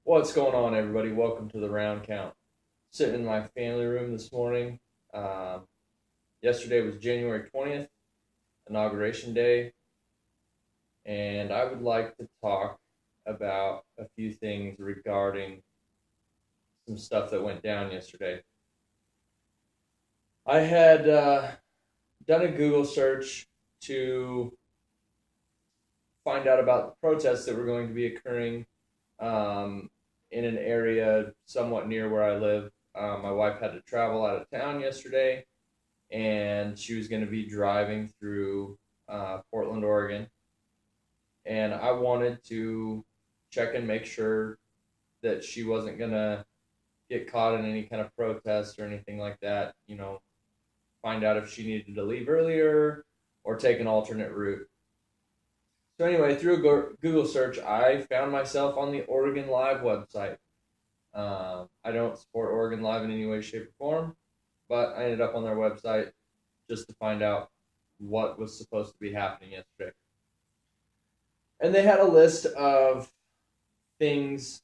What's going on, everybody? Welcome to the Round Count. Sitting in my family room this morning. Um, Yesterday was January 20th, Inauguration Day, and I would like to talk about a few things regarding some stuff that went down yesterday. I had done a Google search to find out about the protests that were going to be occurring um, in an area somewhat near where I live. My wife had to travel out of town yesterday, and she was going to be driving through Portland, Oregon. And I wanted to check and make sure that she wasn't going to get caught in any kind of protest or anything like that. Find out if she needed to leave earlier or take an alternate route. So, anyway, through a Google search, I found myself on the Oregon Live website. I don't support Oregon Live in any way, shape, or form, but I ended up on their website just to find out what was supposed to be happening yesterday. And they had a list of things,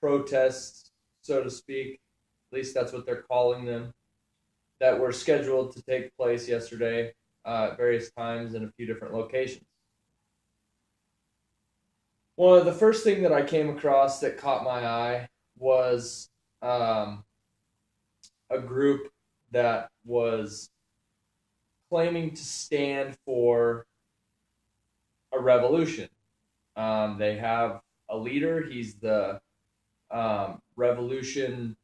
protests, so to speak, at least that's what they're calling them, that were scheduled to take place yesterday at various times in a few different locations. One of the first thing that I came across that caught my eye was a group that was claiming to stand for a revolution. They have a leader. He's the revolution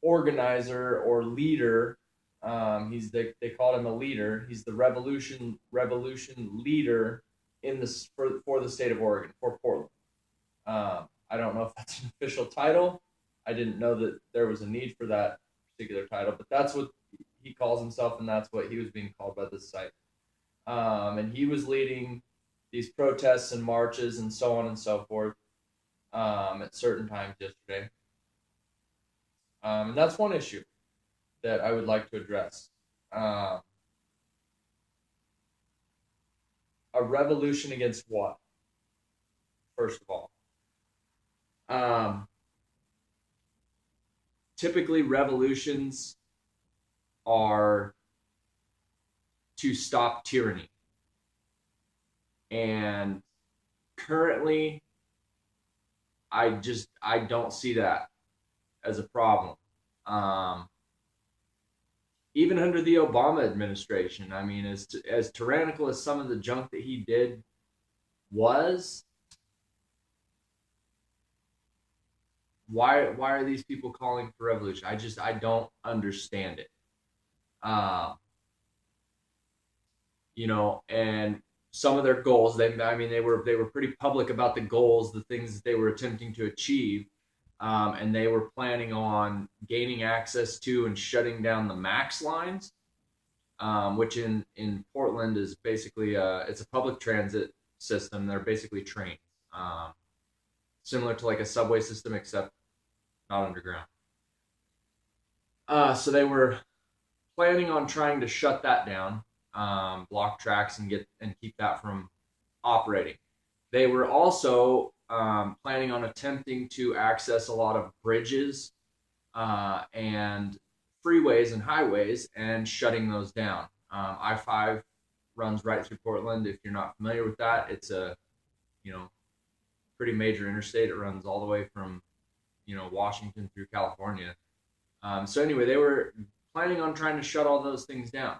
organizer or leader. They called him a leader. He's the revolution leader in the for the state of Oregon, for Portland. I don't know if that's an official title. I didn't know that there was a need for that particular title, but that's what he calls himself, and that's what he was being called by this site. And he was leading these protests and marches and so on and so forth at certain times yesterday. And that's one issue that I would like to address. A revolution against what? First of all, typically revolutions are to stop tyranny. And currently, I don't see that as a problem. Even under the Obama administration, I mean, as tyrannical as some of the junk that he did was, why are these people calling for revolution? I don't understand it. And some of their goals, they were pretty public about the goals, the things that they were attempting to achieve. And they were planning on gaining access to and shutting down the MAX lines, which in Portland is basically it's a public transit system. They're basically trains, similar to like a subway system, except not underground. So they were planning on trying to shut that down, block tracks, and keep that from operating. They were also planning on attempting to access a lot of bridges and freeways and highways and shutting those down. I-5 runs right through Portland. If you're not familiar with that, it's a pretty major interstate. It runs all the way from Washington through California. So anyway, they were planning on trying to shut all those things down.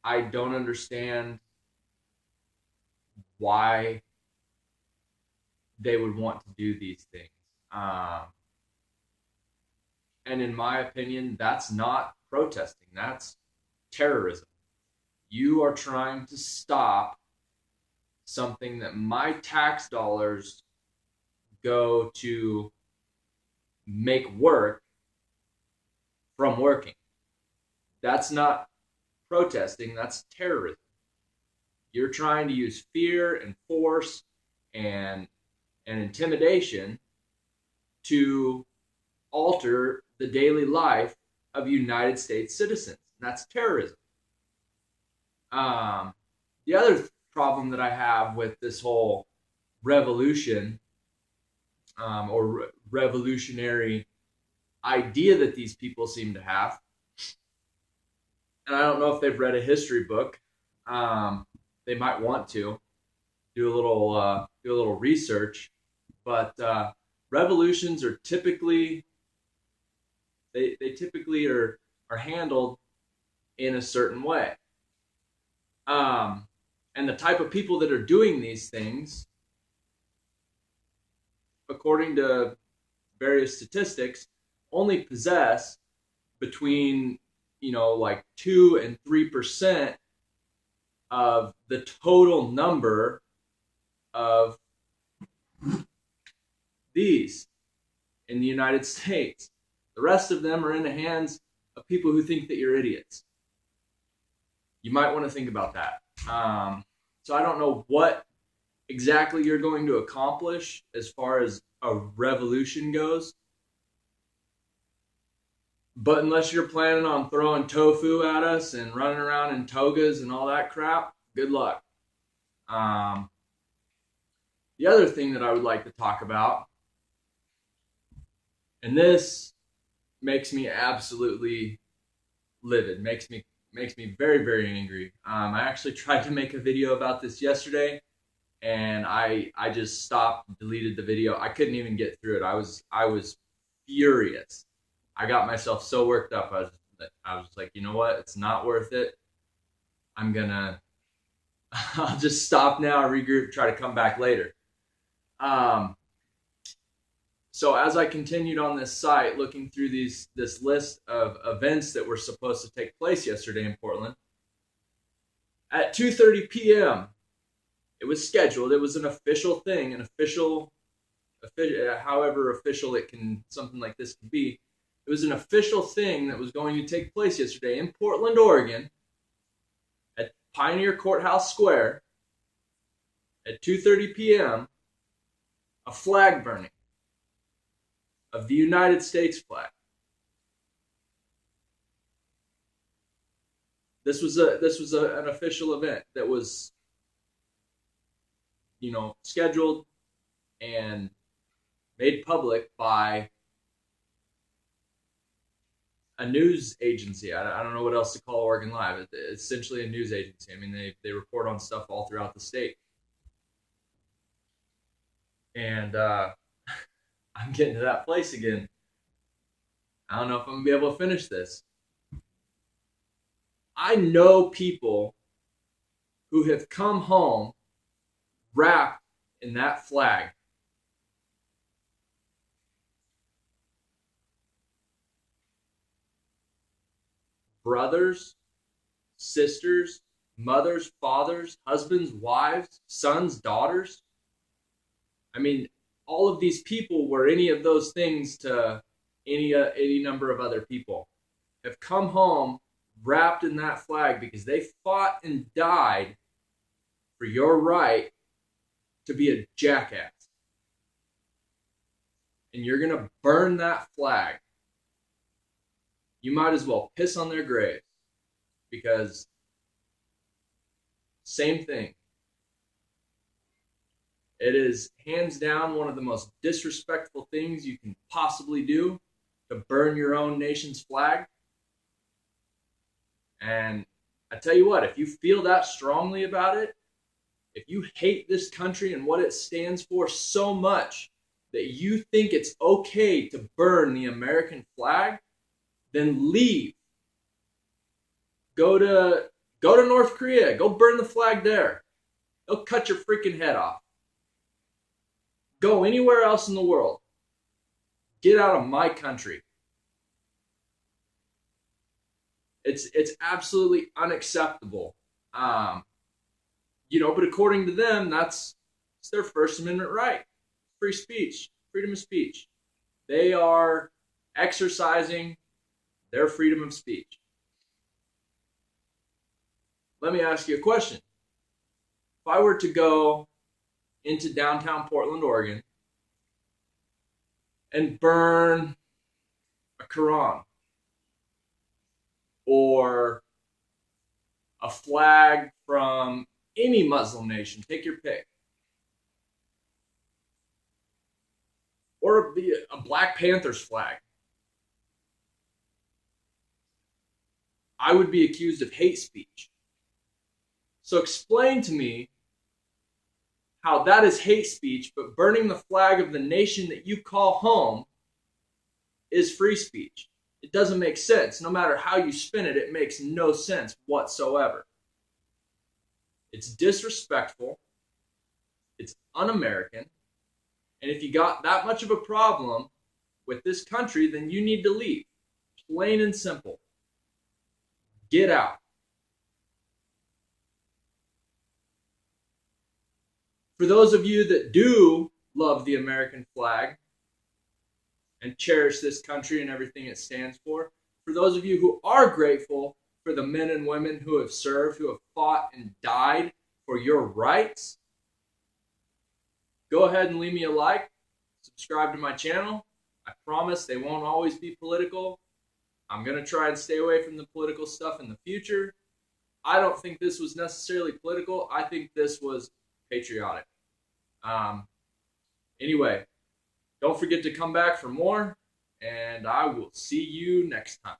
I don't understand why they would want to do these things. And in my opinion, that's not protesting. That's terrorism. You are trying to stop something that my tax dollars go to make work from working. That's not protesting. That's terrorism. You're trying to use fear and force and intimidation to alter the daily life of United States citizens. That's terrorism. The other problem that I have with this whole revolution or revolutionary idea that these people seem to have. And I don't know if they've read a history book. They might want to do a little research, but revolutions are typically they typically are handled in a certain way. And the type of people that are doing these things, according to various statistics, only possess between like 2 and 3% of the total number of these in the United States. The rest of them are in the hands of people who think that you're idiots. You might want to think about that. So I don't know what exactly you're going to accomplish as far as a revolution goes. But unless you're planning on throwing tofu at us and running around in togas and all that crap, good luck. The other thing that I would like to talk about, and this makes me absolutely livid, makes me very, very angry. I actually tried to make a video about this yesterday, and I just stopped, deleted the video. I couldn't even get through it. I was furious. I got myself so worked up. I was like, you know what? It's not worth it. I'll just stop now, regroup, try to come back later. So as I continued on this site, looking through this list of events that were supposed to take place yesterday in Portland, at 2:30 p.m., it was scheduled. It was an official thing, however official something like this can be. It was an official thing that was going to take place yesterday in Portland, Oregon, at Pioneer Courthouse Square at 2:30 p.m., a flag burning of the United States flag. This was an official event that was, scheduled and made public by a news agency. I don't know what else to call Oregon Live. It's essentially a news agency. I mean, they report on stuff all throughout the state. And I'm getting to that place again. I don't know if I'm going to be able to finish this. I know people who have come home wrapped in that flag. Brothers, sisters, mothers, fathers, husbands, wives, sons, daughters. I mean, all of these people were any of those things to any number of other people, have come home wrapped in that flag because they fought and died for your right to be a jackass. And you're going to burn that flag. You might as well piss on their grave, because same thing. It is hands down one of the most disrespectful things you can possibly do, to burn your own nation's flag. And I tell you what, if you feel that strongly about it, if you hate this country and what it stands for so much that you think it's okay to burn the American flag, then leave. Go to North Korea. Go burn the flag there. They'll cut your freaking head off. Go anywhere else in the world. Get out of my country. It's absolutely unacceptable. But according to them, it's their First Amendment right. Free speech, freedom of speech. They are exercising their freedom of speech. Let me ask you a question. If I were to go into downtown Portland, Oregon, and burn a Quran or a flag from any Muslim nation, take your pick, Black Panthers flag, I would be accused of hate speech. So explain to me how that is hate speech, but burning the flag of the nation that you call home is free speech. It doesn't make sense. No matter how you spin it, it makes no sense whatsoever. It's disrespectful. It's un-American. And if you got that much of a problem with this country, then you need to leave. Plain and simple. Get out. For those of you that do love the American flag and cherish this country and everything it stands for those of you who are grateful for the men and women who have served, who have fought and died for your rights, go ahead and leave me a like, subscribe to my channel. I promise they won't always be political. I'm going to try and stay away from the political stuff in the future. I don't think this was necessarily political. I think this was patriotic. Anyway, don't forget to come back for more, and I will see you next time.